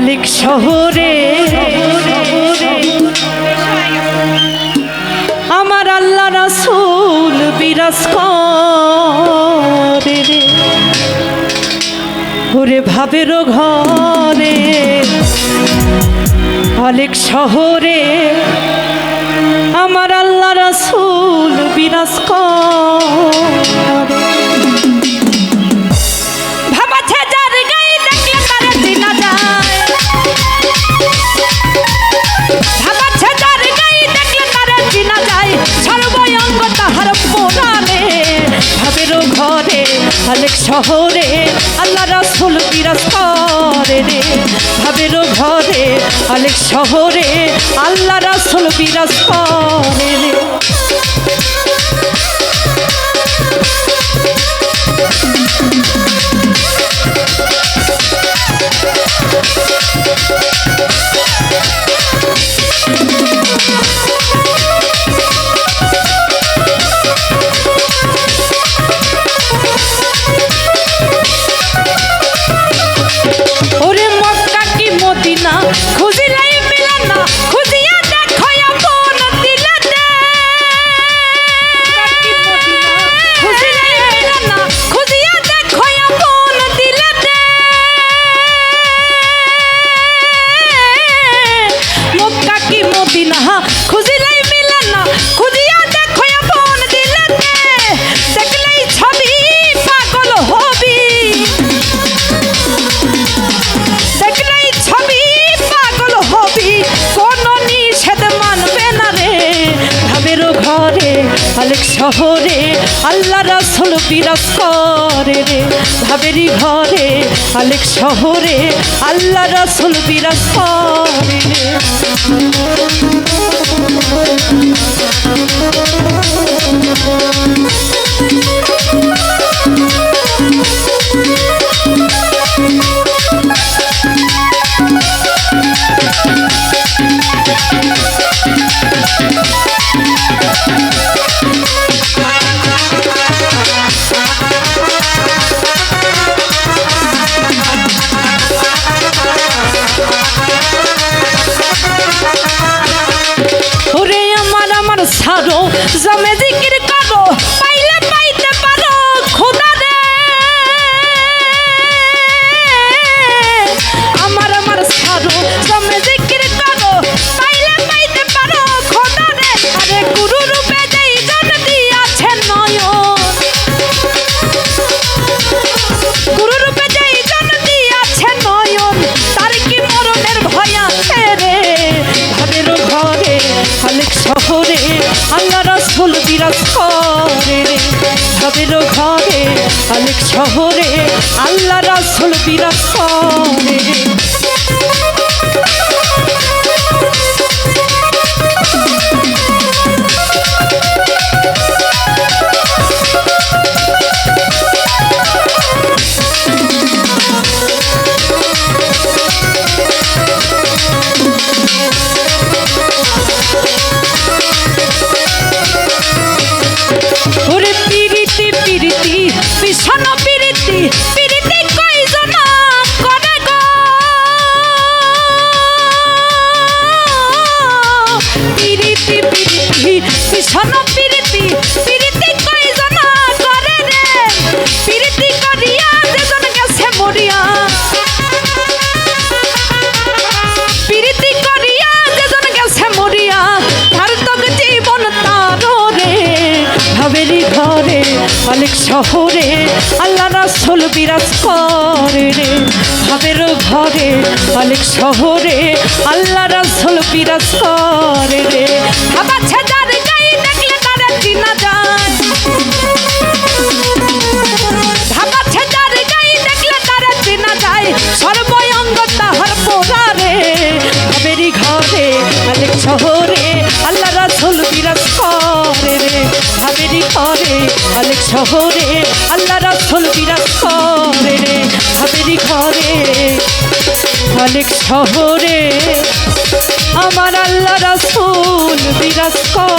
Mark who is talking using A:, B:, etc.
A: মালিক শহরে আমার আল্লাহ রাসূল বিরাজ করে রে। ওরে ভাবের ঘরে মালিক শহরে আমার আল্লাহ রাসূল বিরাজ করে। মালিক শহরে আল্লাহ রাসূল বিরাজ করে রে। ভাবের ঘরে মালিক শহরে আল্লাহ রাসূল বিরাজ করে রে। মালিক শহরে আল্লাহ রাসূল বিরাজ করে রে। ভাবেরি ঘরে মালিক শহরে আল্লাহ রাসূল বিরাজ করে রে। জমে জিকির করো পাইলে পাইতে পারো খোদা রে। আমার ছাড়ো জমে জিকির করো পাইলে পাইতে পারো খোদা রে। আরে গুরু রূপে যেই জন দিয়াছে নয়ন, গুরু রূপে যেই জন দিয়াছে নয়ন, তার কি মরণের ভয় আছে রে। ভাবের ঘরে মালিক শহরে আল্লাহ রাসূল বিরাজ করে রে। ভাবের ঘরে মালিক শহরে আল্লাহ রাসূল বিরাজ করে রে। ভীষণ প্রীতি প্রীতি কয়জন করে গো। প্রীতি প্রীতি ভীষণ প্রীতি প্রীতি কয়জন করে রে। প্রীতি করিয়া যেজন গেছে মরিয়া, প্রীতি করিয়া যেজন গেছে মরিয়া, তার তো জীবন তার রে। ভাবেরি ঘরে মালিক শহরে আল্লাহ রাসূল বিরাজ করে রে। ভাবের ঘরে মালিক শহরে আল্লাহ রাসূল বিরাজ করে রে। ভাবাচ্ছে যার গায়ে দেখলে তার চিনা যায়, ভাবাচ্ছে যার গায়ে দেখলে তার চিনা যায়, সর্বঙ্গ তাহার পোড়া রে। ভাবেরি ঘরে মালিক শহরে আল্লাহ রাসূল বিরাজ করে রে। ভাবেরি ঘরে মালিক শহরে আল্লাহ রাসূল বিরাজ করে রে। ভাবেরি ঘরে মালিক শহরে আমার আল্লাহ রাসূল বিরাজ করে।